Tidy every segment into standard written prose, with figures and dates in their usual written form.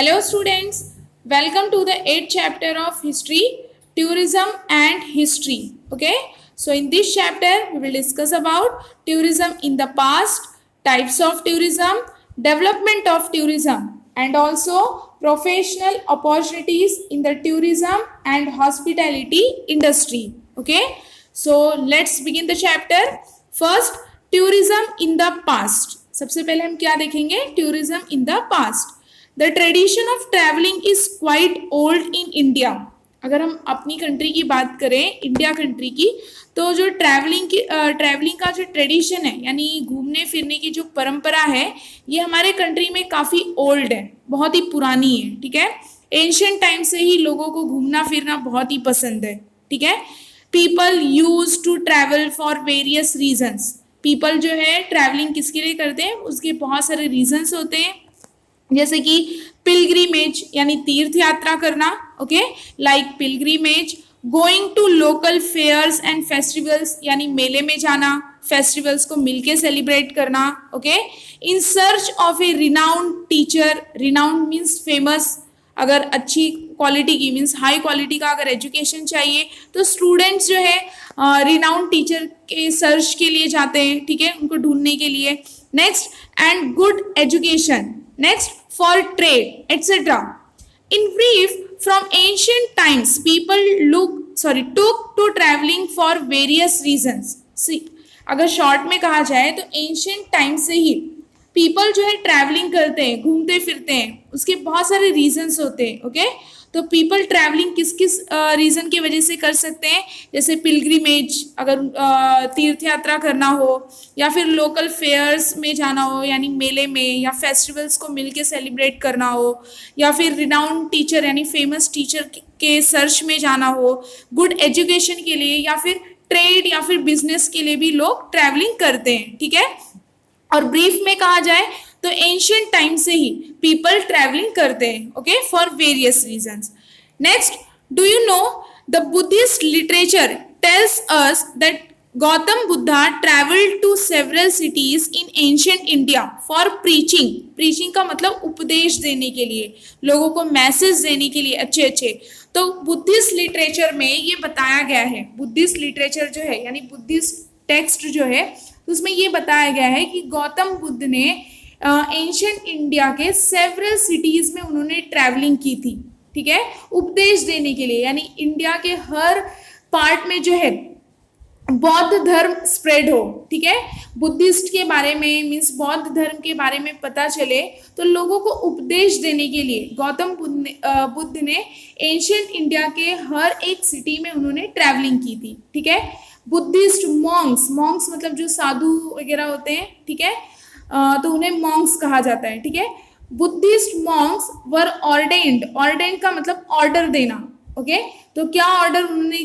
Hello students, welcome to the 8th chapter of history, tourism and history. Okay, so in this chapter we will discuss about tourism in the past, types of tourism, development of tourism and also professional opportunities in the tourism and hospitality industry. Okay, so let's begin the chapter. First, tourism in the past. सबसे पहले हम क्या देखेंगे? tourism in the past. The tradition of travelling is quite old in India. अगर हम अपनी country की बात करें, इंडिया कंट्री की, तो जो ट्रैवलिंग का जो ट्रेडिशन है यानी घूमने फिरने की जो परंपरा है ये हमारे कंट्री में काफ़ी ओल्ड है, बहुत ही पुरानी है. ठीक है, एंशियंट टाइम से ही लोगों को घूमना फिरना बहुत ही पसंद है. ठीक है, people use to travel for various reasons. People जो है ट्रैवलिंग किसके लिए करते हैं, उसके बहुत सारे रीजन्स होते हैं, जैसे कि पिलग्रीमेज यानी तीर्थ यात्रा करना. Okay, like pilgrimage, going to local fairs and festivals यानी मेले में जाना, फेस्टिवल्स को मिलके सेलिब्रेट करना. Okay, in search of a renowned teacher. Renowned means famous. अगर अच्छी क्वालिटी की मीन्स हाई क्वालिटी का अगर एजुकेशन चाहिए तो स्टूडेंट्स जो है रिनाउंड टीचर के सर्च के लिए जाते हैं. ठीक है, उनको ढूंढने के लिए. Next, and good education. Next, for trade, etc. In brief, from ancient times, people took to traveling for various reasons. See, अगर शॉर्ट में कहा जाए तो एंशियंट टाइम से ही पीपल जो है ट्रैवलिंग करते हैं, घूमते फिरते हैं. उसके बहुत सारे रीजंस होते हैं. ओके, तो पीपल ट्रैवलिंग किस किस रीज़न की वजह से कर सकते हैं, जैसे पिलग्रीमेज अगर तीर्थ यात्रा करना हो, या फिर लोकल फेयर्स में जाना हो यानी मेले में, या फेस्टिवल्स को मिलके सेलिब्रेट करना हो, या फिर रिनाउंड टीचर यानी फेमस टीचर के सर्च में जाना हो, गुड एजुकेशन के लिए, या फिर ट्रेड या फिर बिजनेस के लिए भी लोग ट्रैवलिंग करते हैं. ठीक है, और ब्रीफ में कहा जाए तो एंशियंट टाइम से ही पीपल ट्रैवलिंग करते हैं. Okay, for various reasons. Next, do you know the Buddhist literature tells us that Gautam Buddha travelled to several cities in ancient India for preaching. Preaching का मतलब उपदेश देने के लिए, लोगों को मैसेज देने के लिए अच्छे अच्छे. तो बुद्धिस्ट लिटरेचर में ये बताया गया है, बुद्धिस्ट लिटरेचर जो है यानी बुद्धिस्ट टेक्स्ट जो है उसमें ये बताया गया है कि गौतम बुद्ध ने एंशियंट इंडिया के सेवरल सिटीज में उन्होंने ट्रैवलिंग की थी. ठीक है, उपदेश देने के लिए, यानी इंडिया के हर पार्ट में जो है बौद्ध धर्म स्प्रेड हो. ठीक है, बुद्धिस्ट के बारे में मीन्स बौद्ध धर्म के बारे में पता चले, तो लोगों को उपदेश देने के लिए गौतम बुद्ध ने एंशियंट इंडिया के हर एक सिटी में उन्होंने ट्रैवलिंग की थी. ठीक है, बुद्धिस्ट मॉन्क्स, मॉन्क्स मतलब जो साधु वगैरह होते हैं. ठीक है, तो उन्हें मॉन्क्स कहा जाता है. ठीक है, बुद्धिस्ट मॉन्क्स वर ऑर्डेन्ड. ऑर्डेन्ड का मतलब ऑर्डर देना. ओके, तो क्या ऑर्डर उन्होंने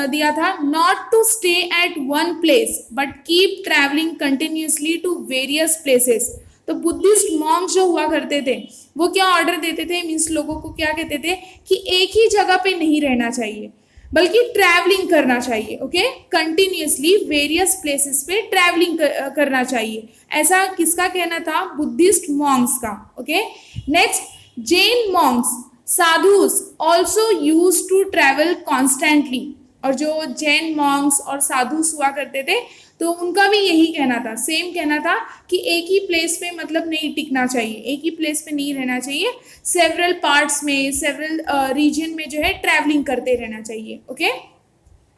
दिया था, not to stay at one place but keep travelling continuously to various places. तो बुद्धिस्ट मॉन्क्स जो हुआ करते थे वो क्या ऑर्डर देते थे, मीन्स लोगों को क्या कहते थे कि एक ही जगह पे नहीं रहना चाहिए बल्कि ट्रैवलिंग करना चाहिए. ओके, कंटिन्यूसली वेरियस प्लेसेस पे ट्रैवलिंग करना चाहिए. ऐसा किसका कहना था, बुद्धिस्ट मॉन्क्स का. Okay, next, Jain monks sadhus also used to travel constantly. और जो जैन मॉन्क्स और साधुस हुआ करते थे तो उनका भी यही कहना था, सेम कहना था कि एक ही प्लेस पे मतलब नहीं टिकना चाहिए, एक ही प्लेस पे नहीं रहना चाहिए, सेवरल पार्ट्स में, सेवरल रीजन में जो है ट्रैवलिंग करते रहना चाहिए. Okay,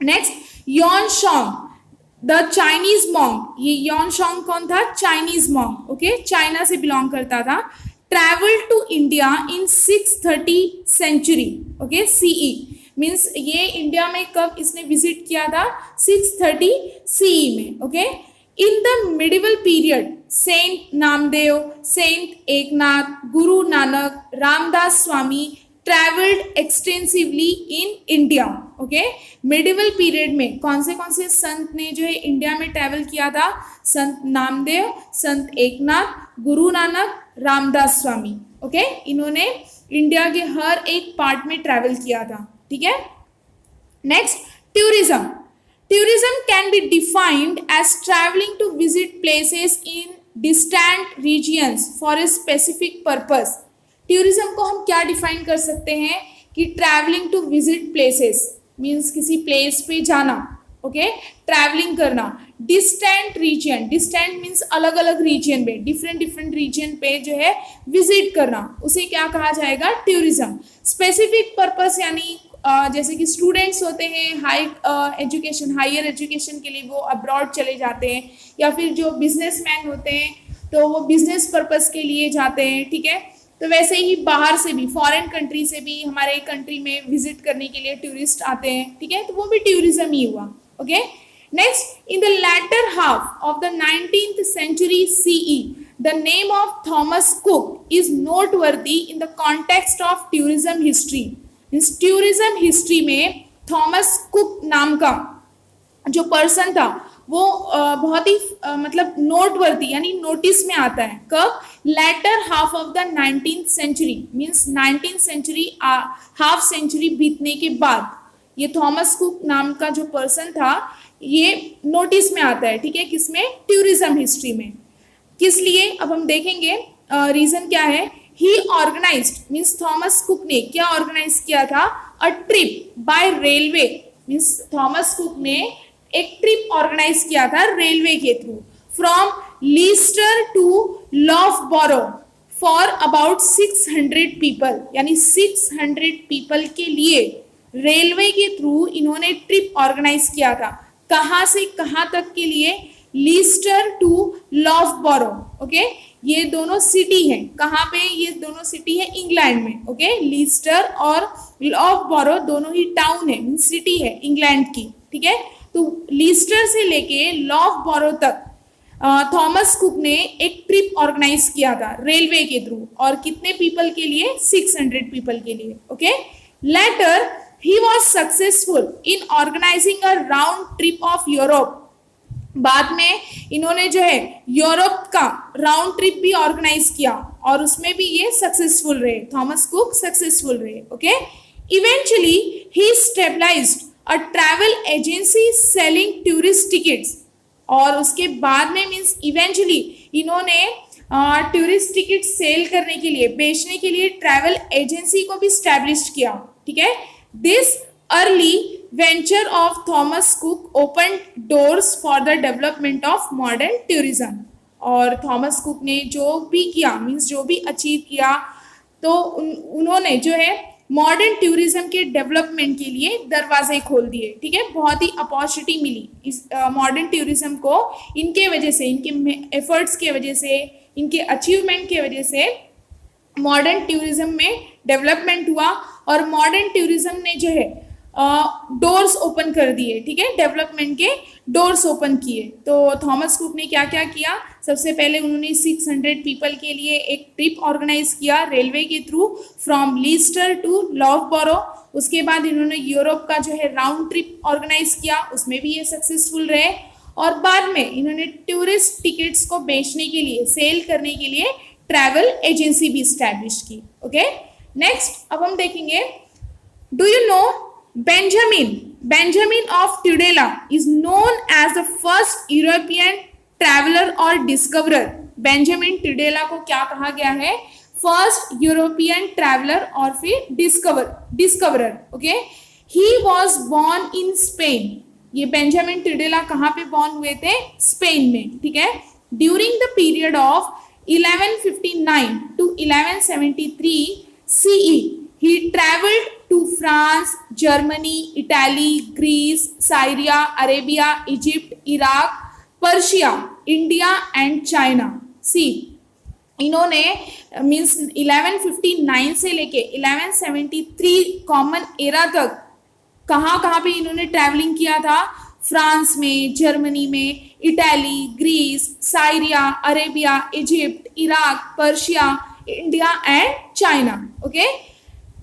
next, Xuanzang the Chinese monk. ये यॉन शॉन्ग कौन था, चाइनीज मॉन्क. ओके, चाइना से बिलोंग करता था. Travel to India in 630 century. Okay, CE means ये इंडिया में कब इसने विजिट किया था, 630 सीई में. Okay, in the medieval period saint Namdev, saint Eknath, Guru Nanak, Ramdas Swami travelled extensively in India. Okay, medieval period में कौन से संत ने जो है इंडिया में ट्रैवल किया था, संत नामदेव, संत एकनाथ, गुरु नानक, रामदास स्वामी. ओके, इन्होंने इंडिया के हर एक पार्ट में ट्रैवल किया था. ठीक है, next, tourism. Tourism can be defined as travelling to visit places in distant regions for a specific purpose. Tourism को हम क्या डिफाइन कर सकते हैं कि travelling to visit places means किसी प्लेस पे जाना, ओके, ट्रैवलिंग करना। डिस्टेंट रीजन, डिस्टेंट मीन्स अलग अलग रीजन में, डिफरेंट डिफरेंट रीजन पे जो है विजिट करना, उसे क्या कहा जाएगा, टूरिज्म। स्पेसिफिक पर्पस यानी जैसे कि स्टूडेंट्स होते हैं हायर एजुकेशन के लिए वो अब्रॉड चले जाते हैं, या फिर जो बिजनेसमैन होते हैं तो वो बिजनेस पर्पस के लिए जाते हैं, ठीक है। तो वैसे ही बाहर से भी, फॉरेन कंट्री से भी हमारे कंट्री में विजिट करने के लिए टूरिस्ट आते हैं, ठीक है, तो वो भी टूरिज्म ही हुआ, okay. Next, in the latter half of the 19th century CE, the name of Thomas Cook is noteworthy in the context of tourism history. इस टूरिज्म हिस्ट्री में थॉमस कुक नाम का जो पर्सन था वो बहुत ही मतलब नोटवर्दी यानी नोटिस में आता है। कब? Latter half of the 19th century means 19th century half century बीतने के बाद ये थॉमस कुक नाम का जो पर्सन था ये नोटिस में आता है, ठीक है, किसमें? टूरिज्म हिस्ट्री में। किस लिए? अब हम देखेंगे रीजन क्या है। ही ऑर्गेनाइज्ड मीन्स थॉमस कुक ने क्या ऑर्गेनाइज किया था? A trip by railway means Thomas Cook ने एक ट्रिप ऑर्गेनाइज किया था रेलवे के through from Leicester to Loughborough for about 600 people, यानी 600 पीपल के लिए रेलवे के थ्रू इन्होंने ट्रिप ऑर्गेनाइज किया था। कहाँ से कहाँ तक के लिए? Leicester to Loughborough, okay. ये दोनों सिटी हैं, कहाँ पे? ये दोनों सिटी है इंग्लैंड में, ओके। लीस्टर और लॉफ्टबरो दोनों ही टाउन है, सिटी है इंग्लैंड की, ठीक है। तो लीस्टर से लेके लॉफ्टबरो तक थॉमस कुक ने एक ट्रिप ऑर्गेनाइज किया था रेलवे के थ्रू, और कितने पीपल के लिए? 600 पीपल के लिए, okay. Later he was successful in organising a round trip of Europe. बाद में इन्होंने जो है यूरोप का राउंड ट्रिप भी ऑर्गेनाइज किया और उसमें भी ये सक्सेसफुल रहे, थॉमस कुक सक्सेसफुल रहे, okay. Eventually he stabilised a travel agency selling tourist tickets, और उसके बाद में मीन्स इवेंचुअली इन्होंने टूरिस्ट टिकट सेल करने के लिए, बेचने के लिए ट्रैवल एजेंसी को भी स्टैब्लिश किया, ठीक है। This early venture of Thomas Cook opened doors for the development of modern tourism। और थॉमस कुक ने जो भी किया मीन्स जो भी अचीव किया तो उन्होंने जो है मॉडर्न टूरिज्म के डेवलपमेंट के लिए दरवाजे खोल दिए, ठीक है। बहुत ही अपॉर्चुनिटी मिली इस मॉडर्न टूरिज्म को, इनके वजह से, इनके एफर्ट्स के वजह से, इनके अचीवमेंट के वजह से मॉडर्न टूरिज्म में डेवलपमेंट हुआ और मॉडर्न टूरिज्म ने जो है डोर्स ओपन कर दिए, ठीक है, डेवलपमेंट के डोर्स ओपन किए। तो थॉमस कुक ने क्या क्या किया? सबसे पहले उन्होंने 600 पीपल के लिए एक ट्रिप ऑर्गेनाइज किया रेलवे के थ्रू फ्रॉम लीस्टर टू लॉफ्टबरो। उसके बाद इन्होंने यूरोप का जो है राउंड ट्रिप ऑर्गेनाइज किया, उसमें भी ये सक्सेसफुल रहे। और बाद में इन्होंने टूरिस्ट टिकट्स को बेचने के लिए, सेल करने के लिए ट्रैवल एजेंसी भी स्टैब्लिश की, ओके। नेक्स्ट अब हम देखेंगे, do you no Benjamin of Tudela is known as the first European traveler or discoverer। Benjamin Tudela को क्या कहा गया है? फर्स्ट यूरोपियन ट्रैवलर और फिर discoverer, okay. He was born in Spain. ये बेंजामिन टुडेला कहाँ पे बॉर्न हुए थे? स्पेन में, ठीक है। During the period of 1159 to 1173 CE he traveled to France, Germany, Italy, Greece, Syria, Arabia, Egypt, Iraq, Persia, India and China। सी इन्होंने means 1159 से लेके 1173 कॉमन एरा तक कहाँ कहाँ पे इन्होंने ट्रैवलिंग किया था? फ्रांस में, जर्मनी में, Italy, Greece, Syria, Arabia, Egypt, Iraq, Persia, India and China, okay.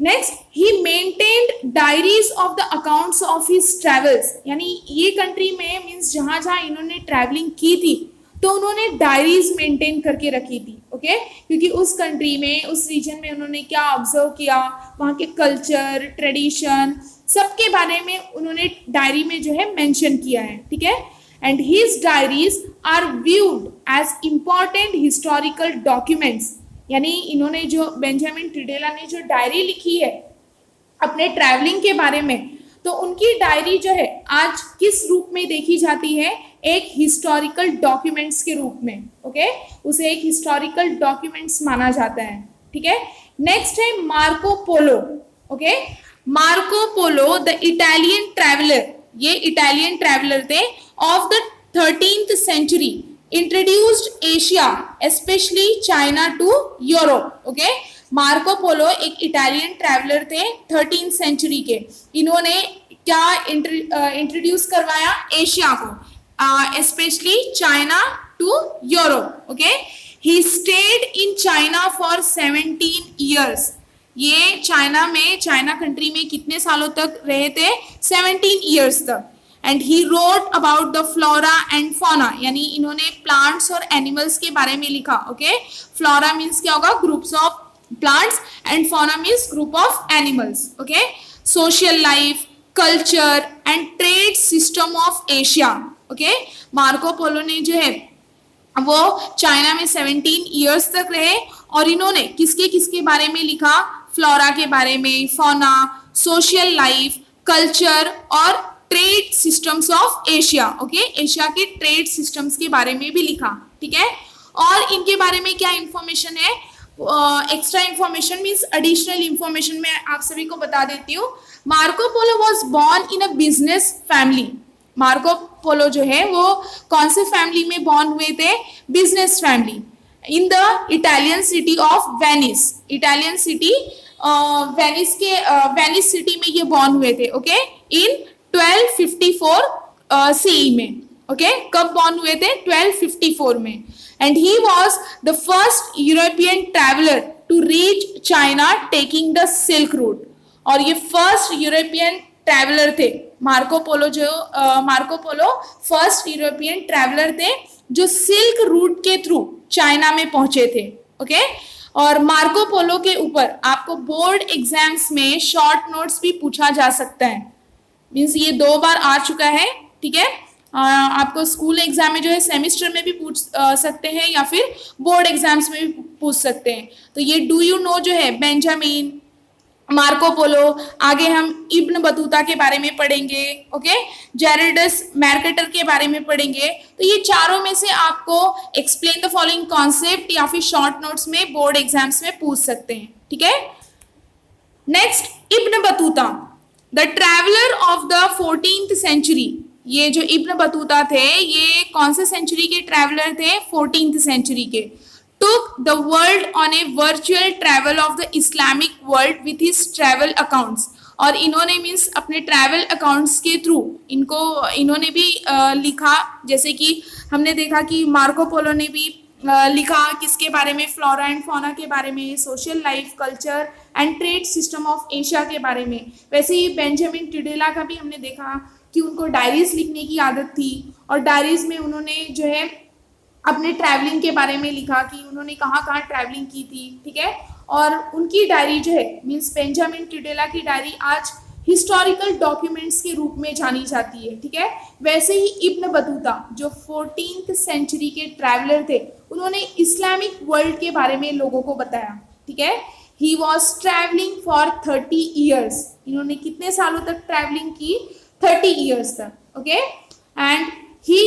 Next, he maintained diaries of the accounts of his travels, यानी ये कंट्री में मीन्स जहाँ जहाँ इन्होंने ट्रैवलिंग की थी तो उन्होंने डायरीज मेंटेन करके रखी थी, ओके। क्योंकि उस कंट्री में, उस रीजन में उन्होंने क्या ऑब्जर्व किया, वहाँ के कल्चर, ट्रेडिशन, सबके बारे में उन्होंने डायरी में जो है मेंशन किया है, ठीक है। And his diaries are viewed as important historical documents. यानी इन्होंने जो बेंजामिन ट्रिडेला ने जो डायरी लिखी है अपने ट्रैवलिंग के बारे में, तो उनकी डायरी जो है आज किस रूप में देखी जाती है, एक हिस्टोरिकल डॉक्यूमेंट्स के रूप में। ओके, उसे एक हिस्टोरिकल डॉक्यूमेंट्स माना जाता है। ठीक है, नेक्स्ट है Marco Polo. Okay, Marco Polo the Italian traveller, ये इटालियन ट्रैवलर थे of the 13th century, introduced Asia specially China to Europe. Okay, Marco Polo एक इटालियन ट्रैवलर थे 13th सेंचुरी के। इन्होंने क्या इंट्रोड्यूस करवाया, एशिया को, specially China to Europe. Okay, he stayed in China for 17 years। ये China में, China country में कितने सालों तक रहे थे, 17 years तक। And he wrote about the flora and fauna, यानी इन्होंने प्लांट्स और एनिमल्स के बारे में लिखा। ओके, फ्लोरा मीन्स क्या होगा, groups of plants, and fauna means group of animals. Okay, social life, culture and trade system of Asia. Okay, Marco Polo ने जो है वो चाइना में 17 years तक रहे और इन्होंने किसके किसके बारे में लिखा, फ्लोरा के बारे में, फौना, सोशल लाइफ, कल्चर और trade systems of Asia. Okay, Asia के ट्रेड सिस्टम्स के बारे में भी लिखा। ठीक है, और इनके बारे में क्या इंफॉर्मेशन है, extra information means additional information मैं आप सभी को बता देती हूँ। Marco Polo was born in a business family. Marco Polo जो है वो कौन से फैमिली में बॉर्न हुए थे, business family, in the Italian city of Venice. Italian city Venice के वेनिस सिटी में ये बॉर्न हुए थे। ओके, इन 1254 CE में। ओके, कब बॉर्न हुए थे, 1254 में। And he was the first European traveler to reach China taking the Silk Route। और ये फर्स्ट यूरोपियन ट्रैवलर थे मार्को पोलो, जो Marco Polo first European traveller थे जो सिल्क रूट के थ्रू चाइना में पहुंचे थे। ओके, और मार्को पोलो के ऊपर आपको बोर्ड एग्जाम्स में शॉर्ट नोट्स भी पूछा जा सकता है, मीन्स ये 2 बार आ चुका है। ठीक है, आपको स्कूल एग्जाम में जो है सेमिस्टर में भी पूछ सकते हैं या फिर बोर्ड एग्जाम्स में भी पूछ सकते हैं। तो ये डू यू नो जो है बेंजामिन, मार्को पोलो, आगे हम इब्न बतूता के बारे में पढ़ेंगे। ओके, जेरेडस मैर्केटर के बारे में पढ़ेंगे। तो ये चारों में से आपको एक्सप्लेन द फॉलोइंग कॉन्सेप्ट या फिर शॉर्ट नोट्स में बोर्ड एग्जाम्स में पूछ सकते हैं। ठीक है, next Ibn Battuta the traveller of the 14th century। ये जो इब्न बतूता थे ये कौन से सेंचुरी के ट्रैवलर थे, 14th सेंचुरी के। took the world on a virtual travel of the Islamic world with his travel accounts। और इन्होंने मीन्स अपने ट्रैवल अकाउंट्स के थ्रू इन्होंने भी लिखा, जैसे कि हमने देखा कि मार्को पोलो ने भी लिखा किसके बारे में, फ्लोरा एंड फौना के बारे में, social life, culture and trade system of Asia के बारे में। वैसे ही बेंजामिन ट्रिडेला का भी हमने देखा कि उनको डायरीज लिखने की आदत थी और डायरीज में उन्होंने जो है अपने ट्रैवलिंग के बारे में लिखा कि उन्होंने कहाँ कहाँ ट्रैवलिंग की थी। ठीक है, और उनकी डायरी जो है मीन्स बेंजामिन ट्रिडेला की डायरी आज हिस्टोरिकल डॉक्यूमेंट्स के रूप में जानी जाती है। ठीक है, वैसे ही इब्न बतूता जो 14th सेंचुरी के ट्रैवलर थे उन्होंने इस्लामिक वर्ल्ड के बारे में लोगों को बताया। ठीक है, he was travelling for 30 years। इन्होंने कितने सालों तक ट्रैवलिंग की, 30 years तक। Okay, and he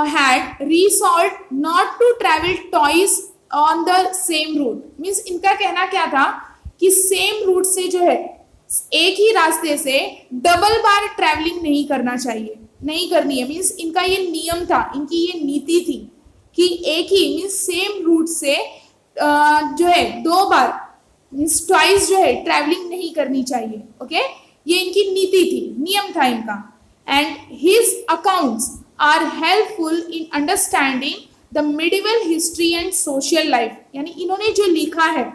had resolved not to travel twice on the same route। Means इनका कहना क्या था कि सेम रूट से जो है एक ही रास्ते से डबल बार ट्रैवलिंग नहीं करना चाहिए, नहीं करनी है। मीन्स इनका ये नियम था, इनकी ये नीति थी कि एक ही मीन्स सेम रूट से जो है 2 बार मीन्स ट्वाइस जो है ट्रैवलिंग नहीं करनी चाहिए। ओके, ये इनकी नीति थी, नियम था इनका। And his accounts are helpful in understanding the medieval history and social life। यानी इन्होंने जो लिखा है,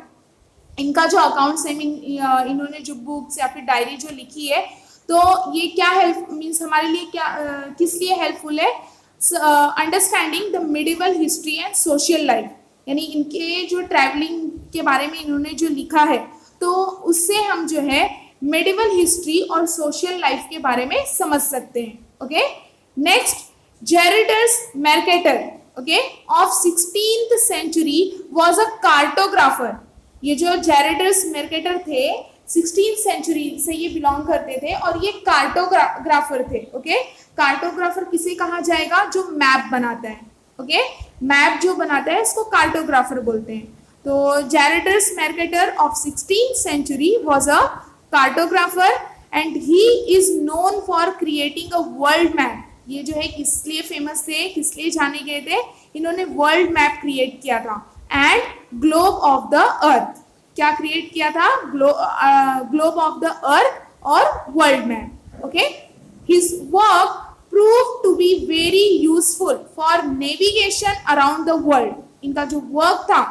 इनका जो अकाउंट्स है, इन्होंने जो बुक्स या फिर डायरी जो लिखी है, तो ये क्या हेल्प मीन्स हमारे लिए क्या किस लिए हेल्पफुल है, understanding the medieval history and social life. यानी इनके जो ट्रैवलिंग के बारे में इन्होंने जो लिखा है तो उससे हम जो है medieval हिस्ट्री और सोशल लाइफ के बारे में समझ सकते हैं। Okay, next Gerardus Mercator okay, of 16th century was a cartographer. ये जो जेरेटस मेर्केटर थे 16th सेंचुरी से ये बिलोंग करते थे और ये कार्टोग्राफर थे. ओके, कार्टोग्राफर किसे कहा जाएगा? जो मैप बनाता है. ओके, मैप जो बनाता है इसको कार्टोग्राफर बोलते हैं. तो जेरेटस मेर्केटर of 16th century was a cartographer and he is known for creating a world map. ये जो है किस लिए फेमस थे, किस लिए जाने गए थे? इन्होंने वर्ल्ड मैप क्रिएट किया था. And globe of the earth, क्या क्रिएट किया था? ग्लोब ऑफ द अर्थ और world map. Okay, his work prove to be very useful for navigation around the world. इनका जो वर्क था,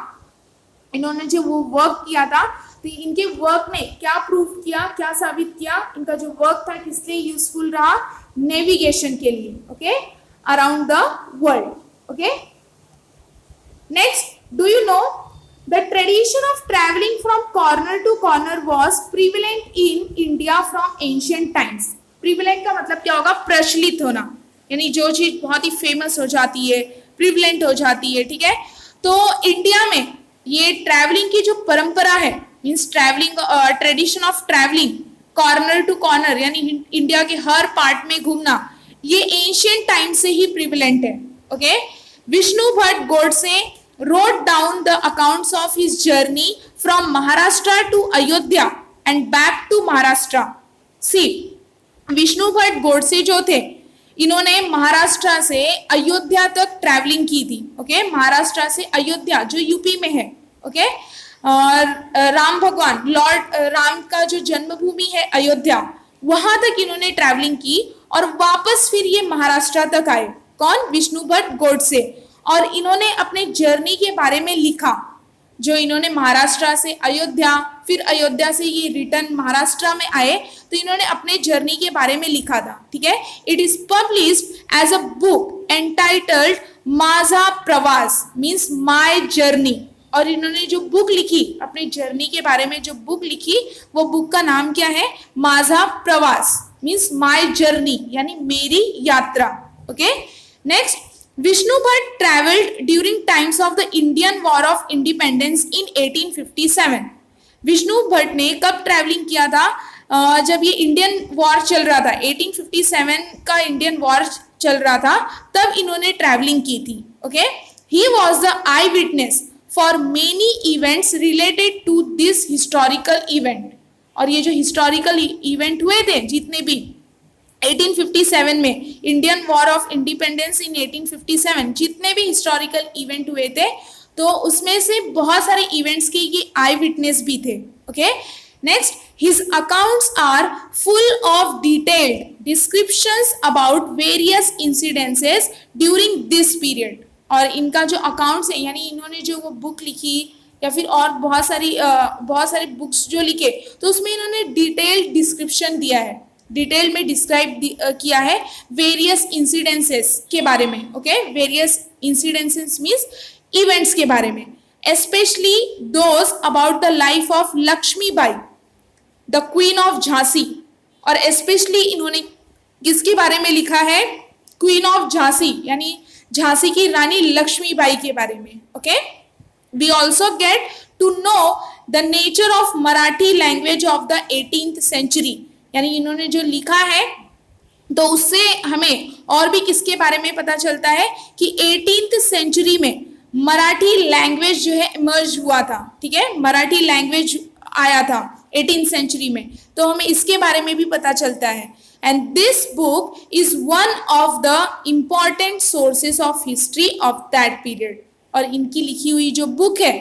इन्होंने जो वो वर्क किया था, तो इनके वर्क में क्या प्रूफ किया, क्या साबित किया? इनका जो वर्क था किस लिए यूजफुल रहा? नेविगेशन के लिए. Okay, around the world. Okay, next, do you know the tradition of travelling from corner to corner was prevalent in India from ancient times. Prevalent का मतलब क्या होगा? प्रचलित होना, यानी जो चीज बहुत ही फेमस हो जाती है, प्रिविलेंट हो जाती है. ठीक है, तो इंडिया में ये ट्रैवलिंग की जो परंपरा है, means travelling, tradition of travelling corner to corner, यानी इंडिया के हर पार्ट में घूमना, ये एंशियंट टाइम से ही प्रिविलेंट है. Okay, Vishnu Bhatt Godse wrote down the accounts of his journey from Maharashtra to Ayodhya and back to Maharashtra. See, Vishnu Bhatt Godse जो थे, इन्होंने महाराष्ट्र से अयोध्या तक ट्रैवलिंग की थी. ओके, महाराष्ट्र से अयोध्या जो यूपी में है. ओके, और राम भगवान, लॉर्ड राम का जो जन्मभूमि है अयोध्या, वहां तक इन्होंने ट्रैवलिंग की और वापस फिर ये महाराष्ट्र तक आए. कौन? विष्णु भट्ट गोडसे. और इन्होंने अपने जर्नी के बारे में लिखा, जो इन्होंने महाराष्ट्र से अयोध्या, फिर अयोध्या से ये रिटर्न महाराष्ट्र में आए, तो इन्होंने अपने जर्नी के बारे में लिखा था. ठीक है, it is published as a book entitled Majha Pravas, means my journey. और इन्होंने जो बुक लिखी, अपनी जर्नी के बारे में जो बुक लिखी, वो बुक का नाम क्या है? माझा प्रवास, मीन्स माय जर्नी, यानी मेरी यात्रा. Okay, next, Vishnu Bhatt travelled during times of the Indian war of independence in 1857. Vishnu Bhatt ने कब ट्रैवलिंग किया था? जब ये इंडियन वॉर चल रहा था, 1857 का इंडियन वॉर चल रहा था, तब इन्होंने ट्रैवलिंग की थी. Okay, he was the eyewitness for many events related to this historical event. और ये जो हिस्टोरिकल इवेंट हुए थे जितने भी 1857 में, Indian war of independence in 1857, जितने भी हिस्टोरिकल इवेंट हुए थे, तो उसमें से बहुत सारे इवेंट्स के ये आई विटनेस भी थे. Okay, next, his accounts are full of detailed descriptions about various incidences during this period. और इनका जो अकाउंट्स है, यानी इन्होंने जो वो बुक लिखी या फिर और बहुत सारी बुक्स जो लिखे, तो उसमें इन्होंने डिटेल्ड डिस्क्रिप्शन दिया है, डिटेल में डिस्क्राइब किया है वेरियस इंसिडेंसेस के बारे में. Okay, various incidences means events के बारे में, specially those about the life of Lakshmibai, the queen of Jhansi. और स्पेशली इन्होंने किसके बारे में लिखा है? क्वीन ऑफ झांसी, यानी झांसी की रानी लक्ष्मीबाई के बारे में. Okay, we also get to know the nature of Marathi language of the 18th century. यानी इन्होंने जो लिखा है, तो उससे हमें और भी किसके बारे में पता चलता है कि 18th century में मराठी लैंग्वेज जो है इमर्ज हुआ था. ठीक है, मराठी लैंग्वेज आया था 18th century में, तो हमें इसके बारे में भी पता चलता है. And this book is one of the important sources of history of that period. और इनकी लिखी हुई जो बुक है,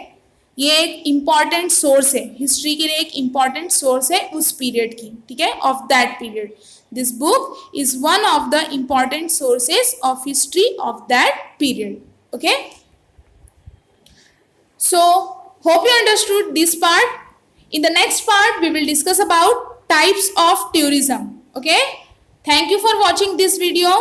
ये एक इम्पॉर्टेंट सोर्स है, हिस्ट्री के लिए एक इम्पॉर्टेंट सोर्स है उस पीरियड की. ठीक है, of that period. This book is one of the important sources of history of that period. Okay, so hope you understood this part. In the next part, we will discuss about types of tourism. Okay, thank you for watching this video.